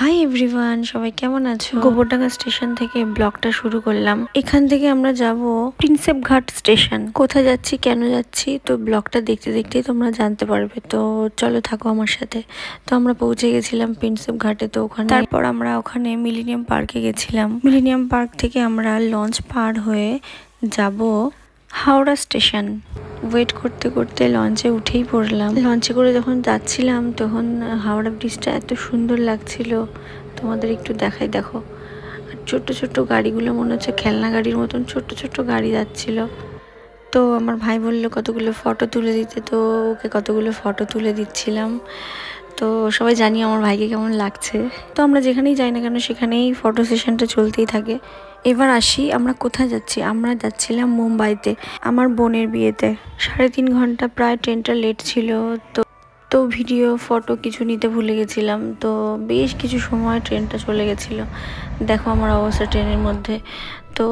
Hi everyone, সবাই কেমন আছো? গোবরডাঙ্গা স্টেশন থেকে ব্লগটা শুরু করলাম। এখান থেকে আমরা যাব প্রিন্সেপ ঘাট স্টেশন। কোথায় যাচ্ছি, কেন যাচ্ছি, তো ব্লগটা দেখতে দেখতেই তোমরা জানতে পারবে। তো চলো থাকো আমার সাথে। তো আমরা পৌঁছে গেছিলাম প্রিন্সেপ ঘাটে। তো ওখানে তারপর আমরা ওখানে মিলেনিয়াম পার্কে গেছিলাম। মিলেনিয়াম পার্ক থেকে আমরা লঞ্চ পার হয়ে যাব হাওড়া স্টেশন। ওয়েট করতে করতে লঞ্চে উঠেই পড়লাম। লঞ্চে করে যখন যাচ্ছিলাম তখন হাওড়া ব্রিজটা এত সুন্দর লাগছিল, তোমাদের একটু দেখাই, দেখো। আর ছোট্ট ছোট্ট গাড়িগুলো মনে হচ্ছে খেলনা গাড়ির মতন ছোট্ট ছোট্ট গাড়ি যাচ্ছিল। তো আমার ভাই বললো কতগুলো ফটো তুলে দিতে, তো ওকে কতগুলো ফটো তুলে দিচ্ছিলাম। তো সবাই জানি আমার ভাইকে কেমন লাগছে। তো আমরা যেখানেই যাই না কেন সেখানেই ফটো সেশনটা চলতেই থাকে। এবার আসি আমরা কোথায় যাচ্ছি। আমরা যাচ্ছিলাম মুম্বাইতে আমার বোনের বিয়েতে। 3.5 ঘন্টা প্রায় ট্রেনটা লেট ছিল। তো তো ভিডিও ফটো কিছু নিতে ভুলে গেছিলাম। তো বেশ কিছু সময় ট্রেনটা চলে গেছিলো। দেখো আমার অবস্থা ট্রেনের মধ্যে। তো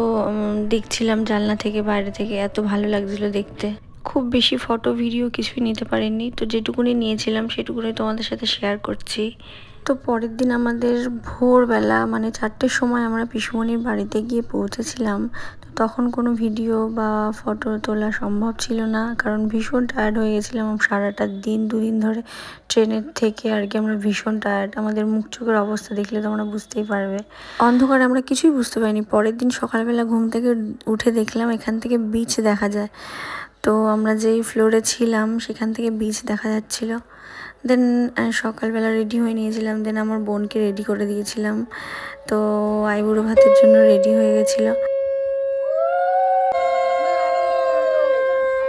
দেখছিলাম জানলা থেকে, বাইরে থেকে, এত ভালো লাগছিল দেখতে। খুব বেশি ফটো ভিডিও কিছুই নিতে পারিনি, তো যেটুকুনি নিয়েছিলাম সেটুকুনি তোমাদের সাথে শেয়ার করছি। তো পরের দিন আমাদের ভোরবেলা মানে 4টের সময় আমরা পিসুমণির বাড়িতে গিয়ে পৌঁছেছিলাম। তো তখন কোনো ভিডিও বা ফটো তোলা সম্ভব ছিল না, কারণ ভীষণ টায়ার্ড হয়ে গেছিলাম। সারাটা দিন 2 দিন ধরে ট্রেনের থেকে আর কি আমরা ভীষণ টায়ার্ড। আমাদের মুখ চোখের অবস্থা দেখলে তোমরা বুঝতেই পারবে। অন্ধকারে আমরা কিছুই বুঝতে পারিনি। পরের দিন সকালবেলা ঘুম থেকে উঠে দেখলাম এখান থেকে বিচ দেখা যায়। তো আমরা যেই ফ্লোরে ছিলাম সেখান থেকে বিচ দেখা যাচ্ছিল। দেন সকালবেলা রেডি হয়ে নিয়েছিলাম। দেন আমার বোনকে রেডি করে দিয়েছিলাম। তো আইবুড়ো ভাতের জন্য রেডি হয়ে গেছিলো।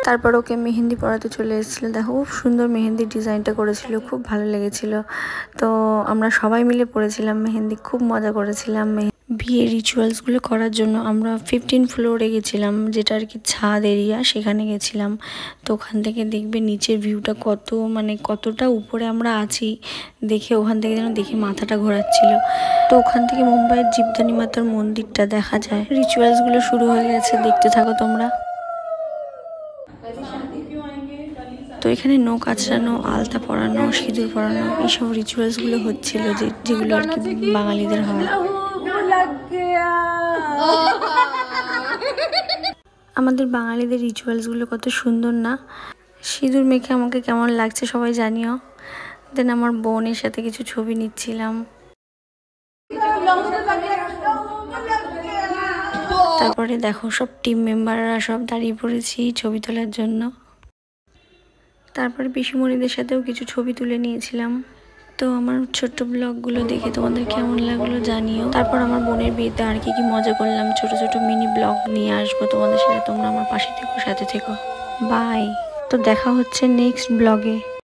তারপর ওকে মেহেন্দি পরাতে চলে এসেছিলো। দেখো খুব সুন্দর মেহেন্দির ডিজাইনটা করেছিল, খুব ভালো লেগেছিল। তো আমরা সবাই মিলে পড়েছিলাম মেহেন্দি, খুব মজা করেছিলাম। বিয়ের রিচুয়ালসগুলো করার জন্য আমরা 15 ফ্লোরে গেছিলাম, যেটা আর কি ছাদ এরিয়া, সেখানে গেছিলাম। তো ওখান থেকে দেখবে নিচের ভিউটা কত মানে কতটা উপরে আমরা আছি, দেখে ওখান থেকে যেন দেখে মাথাটা ঘোরাচ্ছিল। তো ওখান থেকে মুম্বাইয়ের জীবদানী মাতার মন্দিরটা দেখা যায়। রিচুয়ালসগুলো শুরু হয়ে গেছে, দেখতে থাকো তোমরা। তো এখানে নখ আঁচড়ানো, আলতা পরানো, সিঁদুর পরানো, এইসব রিচুয়ালসগুলো হচ্ছিল, যেগুলো আর কি বাঙালিদের হয়। আমাদের বাঙালিদের রিচুয়ালসগুলো কত সুন্দর না? সিঁদুর মেখে আমাকে কেমন লাগছে সবাই জানিও। দেন আমার বোনের সাথে কিছু ছবি নিচ্ছিলাম। তারপরে দেখো সব টিম মেম্বাররা সব দাঁড়িয়ে পড়েছি ছবি তোলার জন্য। তারপরে পিসিমণিদের সাথেও কিছু ছবি তুলে নিয়েছিলাম। তো আমার ছোট্ট ব্লগগুলো দেখে তোমাদের কেমন লাগলো জানিও। তারপর আমার বোনের বিয়েতে আর কি মজা করলাম, ছোট ছোট মিনি ব্লগ নিয়ে আসবো তোমাদের সাথে। তোমরা আমার পাশে থেকো, সাথে থেকো। বাই। তো দেখা হচ্ছে নেক্সট ব্লগে।